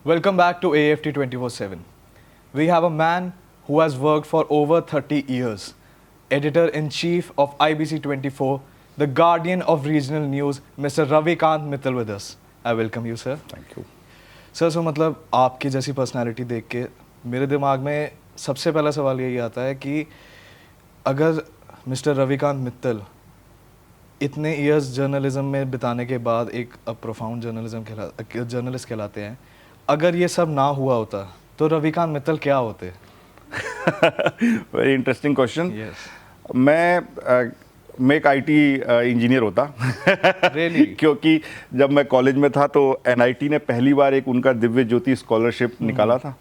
Welcome back to AFT 24/7. We have a man who has worked for over 30 years, editor in chief of IBC 24, the guardian of regional news, Mr. Ravikant Mittal with us. I welcome you, sir. Thank you. Sir so मतलब आपकी जैसी personality देख के मेरे दिमाग में सबसे पहला सवाल यही आता है कि अगर मिस्टर रविकांत मित्तल इतने इयर्स जर्नलिज्म में बिताने के बाद एक प्रोफाउंड जर्नलिस्ट कहलाते हैं, अगर ये सब ना हुआ होता तो रविकांत मित्तल क्या होते? Very interesting question. Yes. मैं एक आईटी इंजीनियर होता। Really? क्योंकि जब मैं कॉलेज में था तो एनआईटी ने पहली बार एक उनका दिव्य ज्योति स्कॉलरशिप निकाला था।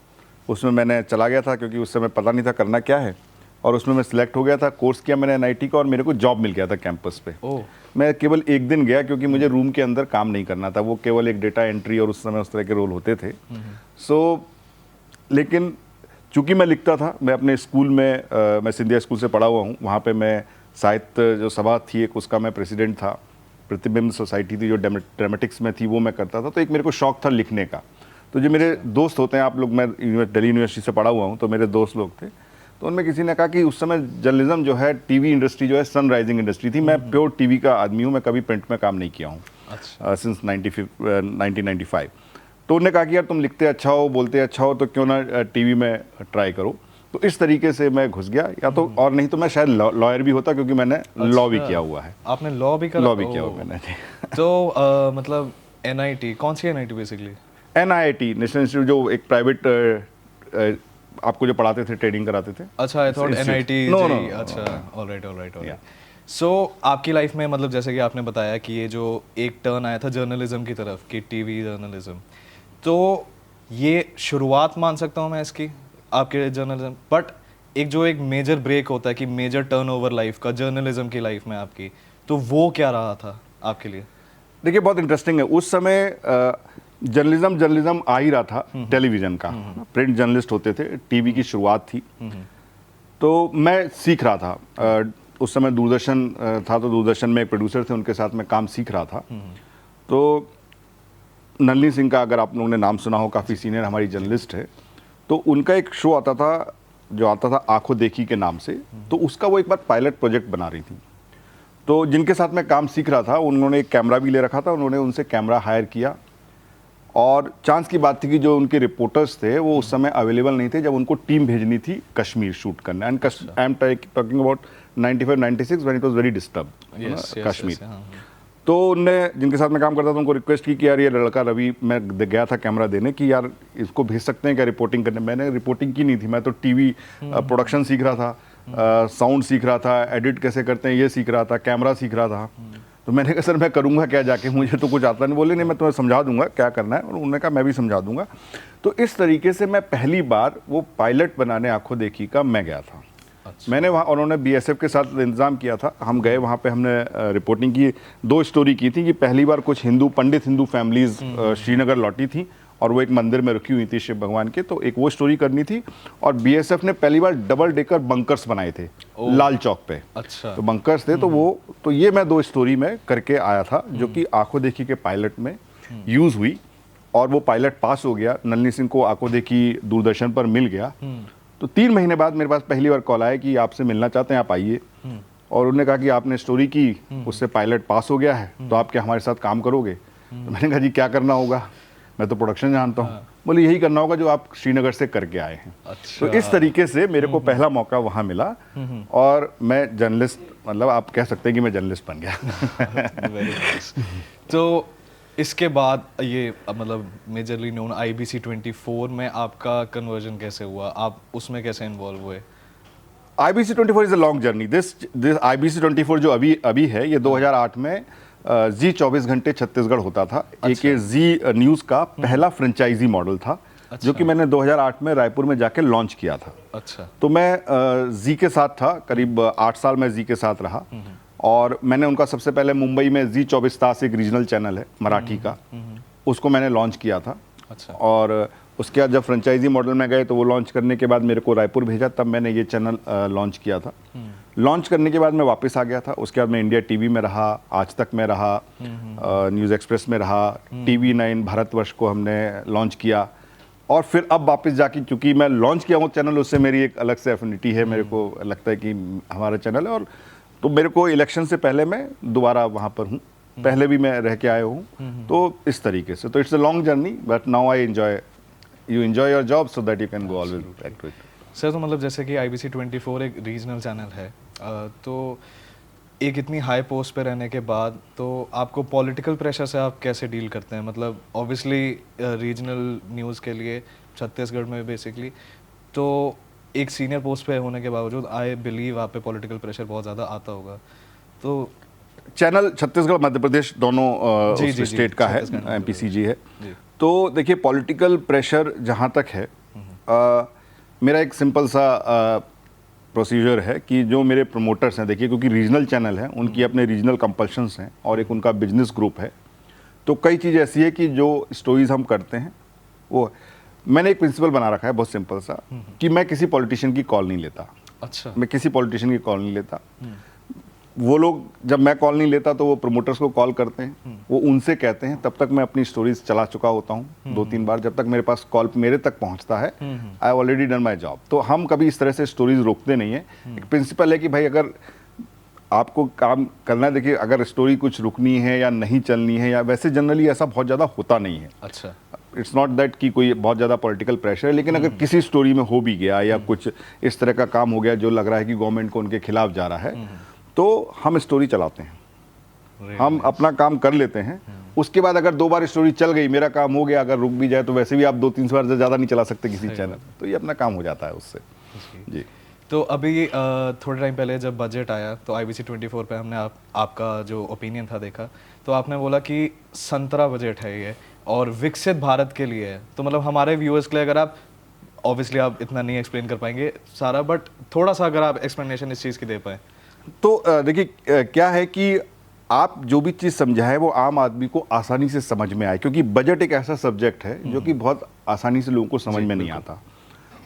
उसमें मैंने चला गया था क्योंकि उस समय पता नहीं था करना क्या है, और उसमें मैं सिलेक्ट हो गया था। कोर्स किया मैंने एनआईटी का और मेरे को जॉब मिल गया था कैंपस पे। ओह। मैं केवल एक दिन गया क्योंकि मुझे रूम के अंदर काम नहीं करना था, वो केवल एक डेटा एंट्री और उस समय उस तरह के रोल होते थे। लेकिन चूंकि मैं लिखता था, मैं अपने स्कूल में मैं सिंधिया स्कूल से पढ़ा हुआ हूँ, वहाँ पे मैं साहित्य जो सभा थी एक, उसका मैं प्रेसिडेंट था। प्रतिबिंब सोसाइटी थी जो ड्रामेटिक्स में थी, वो मैं करता था। तो एक मेरे को शौक था लिखने का। तो जो मेरे दोस्त होते हैं, आप लोग, मैं दिल्ली यूनिवर्सिटी से पढ़ा हुआ हूँ, तो मेरे दोस्त लोग थे। तो उनमें किसी ने कहा कि उस समय जर्नलिज्म जो है, टीवी इंडस्ट्री जो है, सनराइजिंग इंडस्ट्री थी। मैं प्योर टीवी का आदमी हूँ, मैं कभी प्रिंट में काम नहीं किया हूँ सिंस 1995। तो उन्होंने कहा कि यार तुम लिखते अच्छा हो, बोलते अच्छा हो, तो क्यों ना टीवी में ट्राई करो। तो इस तरीके से मैं घुस गया, या तो और नहीं तो मैं शायद लॉयर भी होता, क्योंकि मैंने लॉ भी किया हुआ है। आपने लॉ भी करा? लॉ भी किया हुआ मैंने। तो मतलब एनआईटी, कौन सी NIT basically? NIT national institute, जो एक प्राइवेट आपको जो पढ़ाते थे, ट्रेनिंग कराते थे। अच्छा, आई थॉट एनआईटी। नो। अच्छा, ऑलराइट। सो आपकी लाइफ में मतलब जैसे कि आपने बताया कि ये जो एक टर्न आया था जर्नलिज्म की तरफ, कि टीवी जर्नलिज्म, तो ये शुरुआत मान सकता हूँ मैं इसकी, आपके जर्नलिज्म। बट एक मेजर ब्रेक होता है कि मेजर टर्नओवर लाइफ का जर्नलिज्म की लाइफ में आपकी, तो वो क्या रहा था आपके लिए? देखिए, बहुत इंटरेस्टिंग है। उस समय जर्नलिज्म आ ही रहा था टेलीविजन का। प्रिंट जर्नलिस्ट होते थे, टीवी की शुरुआत थी। तो मैं सीख रहा था। उस समय दूरदर्शन था, तो दूरदर्शन में एक प्रोड्यूसर थे, उनके साथ मैं काम सीख रहा था। तो नलिनी सिंह का, अगर आप लोगों ने नाम सुना हो, काफ़ी सीनियर हमारी जर्नलिस्ट है। तो उनका एक शो आता था जो आता था आंखों देखी के नाम से। तो उसका वो एक बार पायलट प्रोजेक्ट बना रही थी। तो जिनके साथ मैं काम सीख रहा था, उन्होंने एक कैमरा भी ले रखा था। उन्होंने उनसे कैमरा हायर किया, और चांस की बात थी कि जो उनके रिपोर्टर्स थे वो उस समय अवेलेबल नहीं थे जब उनको टीम भेजनी थी कश्मीर शूट करना। And I am talking about 95-96 when it was very disturb Kashmir. तो उनने, जिनके साथ मैं काम करता था, उनको रिक्वेस्ट की कि यार ये लड़का रवि, मैं गया था कैमरा देने, कि यार इसको भेज सकते हैं क्या रिपोर्टिंग करने। मैंने रिपोर्टिंग की नहीं थी, मैं तो टीवी प्रोडक्शन सीख रहा था, साउंड सीख रहा था, एडिट कैसे करते हैं ये सीख रहा था, कैमरा सीख रहा था। तो मैंने कहा सर मैं करूँगा क्या जाके, मुझे तो कुछ आता नहीं। बोले नहीं, मैं तुम्हें समझा दूंगा क्या करना है। और उन्होंने कहा मैं भी समझा दूंगा। तो इस तरीके से मैं पहली बार वो पायलट बनाने आंखों देखी का मैं गया था। अच्छा। मैंने वहाँ, उन्होंने बीएसएफ के साथ इंतजाम किया था, हम गए वहाँ पे, हमने रिपोर्टिंग की। 2 स्टोरी की थी कि पहली बार कुछ पंडित हिंदू फैमिलीज श्रीनगर लौटी थी और वो एक मंदिर में रुकी हुई थी शिव भगवान के, तो एक वो स्टोरी करनी थी। और बीएसएफ ने पहली बार डबल डेकर बंकर्स बनाए थे लाल चौक पे। अच्छा। तो बंकर्स थे, तो ये मैं 2 स्टोरी में करके आया था, जो कि आंखों देखी के पायलट में यूज हुई। और वो पायलट पास हो गया, नलिनी सिंह को आंखों देखी दूरदर्शन पर मिल गया। तो 3 महीने बाद मेरे पास पहली बार कॉल आया कि आपसे मिलना चाहते हैं, आप आइए। और उन्होंने कहा कि आपने स्टोरी की, उससे पायलट पास हो गया है, तो आप क्या हमारे साथ काम करोगे? तो मैंने कहा जी क्या करना होगा, मैं तो प्रोडक्शन जानता हूँ। बोले यही करना होगा जो आप श्रीनगर से करके आए हैं। अच्छा। तो इस तरीके से मेरे को पहला मौका वहाँ मिला, और मैं जर्नलिस्ट, मतलब आप कह सकते हैं कि मैं जर्नलिस्ट बन गया। Very nice. तो इसके बाद ये मतलब मेजरली नोन IBC 24 में आपका कन्वर्जन कैसे हुआ, आप उसमें कैसे इन्वॉल्व हुए? IBC 24 is a long journey. This IBC 24 जो अभी है, ये 2008 में जी 24 घंटे छत्तीसगढ़ होता था। अच्छा। एक जी न्यूज़ का पहला फ्रेंचाइजी मॉडल था। अच्छा। जो कि मैंने 2008 में रायपुर में जाके लॉन्च किया था। अच्छा। तो मैं जी के साथ था, करीब 8 साल मैं जी के साथ रहा। और मैंने उनका सबसे पहले मुंबई में जी 24 तास, एक रीजनल चैनल है मराठी का, उसको मैंने लॉन्च किया था। अच्छा। और उसके बाद जब फ्रेंचाइजी मॉडल में गए, तो वो लॉन्च करने के बाद मेरे को रायपुर भेजा, तब मैंने ये चैनल लॉन्च किया था। लॉन्च करने के बाद मैं वापस आ गया था। उसके बाद मैं इंडिया टीवी में रहा, आज तक में रहा, न्यूज़ एक्सप्रेस में रहा, TV9 भारतवर्ष को हमने लॉन्च किया, और फिर अब वापस जाके, क्योंकि मैं लॉन्च किया हूँ चैनल, उससे मेरी एक अलग से एफिनिटी है, मेरे को लगता है कि हमारा चैनल है, और तो मेरे को इलेक्शन से पहले मैं दोबारा वहाँ पर हूँ, पहले भी मैं रह के आया हूँ, तो इस तरीके से, तो it's a long journey, but now I enjoy, you enjoy your job so that you can go always back to it. Sir तो मतलब जैसे कि IBC 24 एक रीजनल चैनल है, तो एक इतनी हाई पोस्ट पे रहने के बाद तो आपको पॉलिटिकल प्रेशर से आप कैसे डील करते हैं? मतलब ऑब्वियसली रीजनल न्यूज़ के लिए छत्तीसगढ़ में बेसिकली, तो एक सीनियर पोस्ट पे होने के बावजूद आई बिलीव आप पे पॉलिटिकल प्रेशर बहुत ज़्यादा आता होगा, तो चैनल छत्तीसगढ़ मध्य प्रदेश दोनों जी, जी, स्टेट जी, का है, छत्तीसगढ़, MPCG है, जी। तो देखिए पॉलिटिकल प्रेशर जहाँ तक है, मेरा एक सिंपल सा प्रोसीजर है कि जो मेरे प्रमोटर्स हैं, देखिए क्योंकि रीजनल चैनल है, उनकी अपने रीजनल कंपल्शंस हैं और एक उनका बिजनेस ग्रुप है, तो कई चीज़ ऐसी है कि जो स्टोरीज हम करते हैं वो, मैंने एक प्रिंसिपल बना रखा है बहुत सिंपल सा, कि मैं किसी पॉलिटिशियन की कॉल नहीं लेता। अच्छा। मैं किसी पॉलिटिशियन की कॉल नहीं लेता। वो लोग, जब मैं कॉल नहीं लेता तो वो प्रमोटर्स को कॉल करते हैं, वो उनसे कहते हैं, तब तक मैं अपनी स्टोरीज चला चुका होता हूँ 2-3 बार, जब तक मेरे पास कॉल मेरे तक पहुँचता है, I have already done my job. तो हम कभी इस तरह से स्टोरीज रोकते नहीं है। एक प्रिंसिपल है कि भाई अगर आपको काम करना है, देखिए अगर स्टोरी कुछ रुकनी है या नहीं चलनी है, या वैसे जनरली ऐसा बहुत ज़्यादा होता नहीं है। अच्छा। इट्स नॉट दैट कि कोई बहुत ज़्यादा पॉलिटिकल प्रेशर है, लेकिन अगर किसी स्टोरी में हो भी गया या कुछ इस तरह का काम हो गया जो लग रहा है कि गवर्नमेंट को उनके खिलाफ जा रहा है, तो हम स्टोरी चलाते हैं, हम अपना काम कर लेते हैं। उसके बाद अगर 2 बार स्टोरी चल गई, मेरा काम हो गया, अगर रुक भी जाए तो वैसे भी आप 2-3 बार से ज़्यादा नहीं चला सकते किसी चैनल, तो ये अपना काम हो जाता है उससे। जी। तो अभी थोड़े टाइम पहले जब बजट आया तो IBC 24 पे हमने आपका जो ओपिनियन था देखा, तो आपने बोला कि संतरा बजट है ये और विकसित भारत के लिए है। तो मतलब हमारे व्यूअर्स के लिए, अगर आप ऑब्वियसली आप इतना नहीं एक्सप्लेन कर पाएंगे सारा, बट थोड़ा सा अगर आप एक्सप्लेनेशन इस चीज़ की दे पाएँ। तो देखिए क्या है कि आप जो भी चीज़ समझाएं वो आम आदमी को आसानी से समझ में आए, क्योंकि बजट एक ऐसा सब्जेक्ट है जो कि बहुत आसानी से लोगों को समझ में नहीं आता।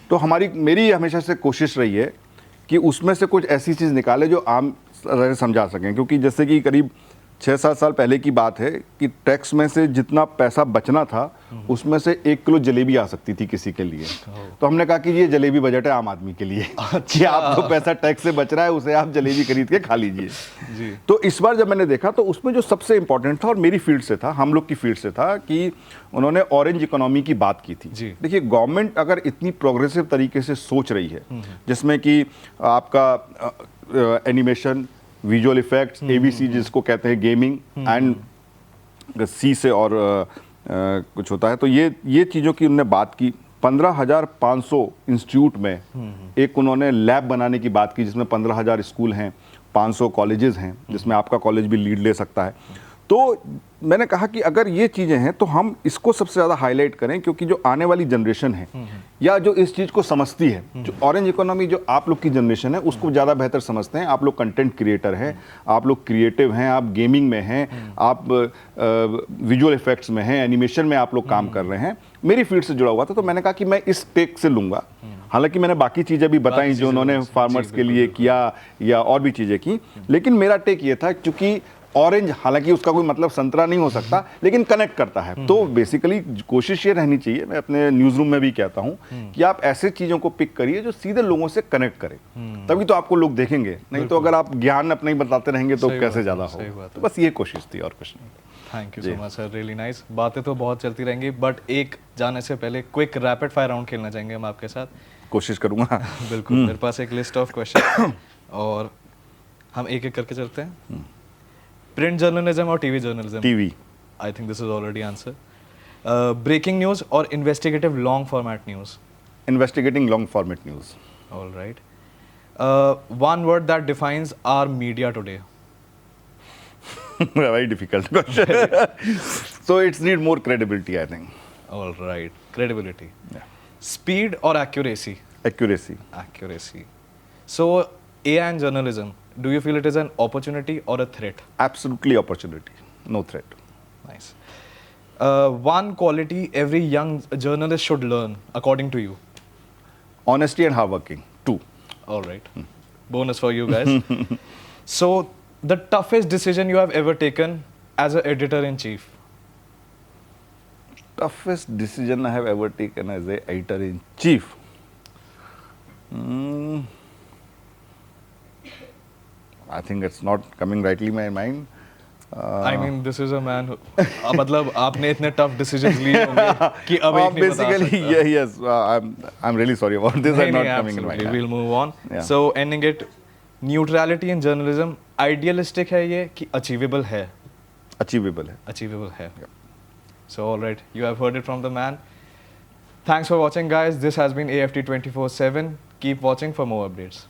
तो मेरी हमेशा से कोशिश रही है कि उसमें से कुछ ऐसी चीज़ निकाले जो आम समझा सकें, क्योंकि जैसे कि करीब 6-7 साल पहले की बात है कि टैक्स में से जितना पैसा बचना था उसमें से 1 किलो जलेबी आ सकती थी किसी के लिए। तो हमने कहा कि ये जलेबी बजट है आम आदमी के लिए, कि आप जो पैसा टैक्स से बच रहा है उसे आप जलेबी खरीद के खा लीजिए। जी। तो इस बार जब मैंने देखा तो उसमें जो सबसे इंपॉर्टेंट था, और मेरी फील्ड से था, हम लोग की फील्ड से था, कि उन्होंने ऑरेंज इकोनॉमी की बात की थी। जी। देखिए गवर्नमेंट अगर इतनी प्रोग्रेसिव तरीके से सोच रही है, जिसमें कि आपका एनिमेशन, विजुअल इफेक्ट्स, ABC जिसको कहते हैं गेमिंग, एंड C से और कुछ होता है, तो ये चीज़ों की उन्होंने बात की। 15,500 इंस्टीट्यूट में एक उन्होंने लैब बनाने की बात की, जिसमें 15,000 स्कूल हैं, 500 कॉलेजेस हैं, जिसमें आपका कॉलेज भी लीड ले सकता है। तो मैंने कहा कि अगर ये चीज़ें हैं तो हम इसको सबसे ज़्यादा हाईलाइट करें, क्योंकि जो आने वाली जनरेशन है या जो इस चीज़ को समझती है, जो ऑरेंज इकोनॉमी जो आप लोग की जनरेशन है उसको ज़्यादा बेहतर समझते हैं। आप लोग कंटेंट क्रिएटर हैं, आप लोग क्रिएटिव हैं, आप गेमिंग में हैं, आप विजुअल इफेक्ट्स में हैं, एनिमेशन में आप लोग काम कर रहे हैं। मेरी फील्ड से जुड़ा हुआ था, तो मैंने कहा कि मैं इस टेक से लूँगा। हालांकि मैंने बाकी चीज़ें भी बताई जो उन्होंने फार्मर्स के लिए किया या और भी चीज़ें की, लेकिन मेरा टेक ये था, चूँकि ऑरेंज, हालांकि उसका कोई मतलब संतरा नहीं हो सकता, लेकिन कनेक्ट करता है। तो बेसिकली कोशिश ये रहनी चाहिए, मैं अपने न्यूज़ रूम में भी कहता हूँ, कि आप ऐसे चीज़ों को पिक करिए जो सीधे लोगों से कनेक्ट करें, तभी तो आपको लोग देखेंगे। नहीं तो अगर आप ज्ञान अपने ही बताते रहेंगे तो कैसे ज़्यादा हो। तो बस ये कोशिश थी और कुछ नहीं। Thank you so much sir, really nice. बातें तो बहुत चलती रहेंगी, बट एक जाने से पहले क्विक रैपिड फायर राउंड खेलना चाहेंगे हम आपके साथ। कोशिश करूँगा। बिल्कुल, मेरे पास एक लिस्ट ऑफ क्वेश्चन और हम एक एक करके चलते हैं। प्रिंट जर्नलिज्म और TV journalism? TV. I think this is already answer. Breaking news और investigative long format news? Investigating long format news. All right. One word that defines our media today? Very difficult question. So it's need more credibility, I think. All right, credibility. Yeah. Speed or accuracy? Accuracy. Accuracy. So AI and journalism, do you feel it is an opportunity or a threat? Absolutely opportunity, no threat. Nice. One quality every young journalist should learn, according to you? Honesty and hardworking. 2. All right. Bonus for you guys. So, the toughest decision you have ever taken as an editor-in-chief? toughest decision I have ever taken as a editor in chief. Hmm. I think it's not coming rightly in my mind. I mean this is a man मतलब आपने इतने tough decisions लिए होंगे कि अब एक नहीं बता Basically, सकता. yes. I'm really sorry about this. नहीं I'm not नहीं coming in absolutely mind. we'll move on. Yeah. So ending it, neutrality in journalism idealistic है ये कि अचीवेबल है? Achievable है. Achievable है. So all right, you have heard it from the man. Thanks for watching, guys. This has been AFT 24/7. Keep watching for more updates.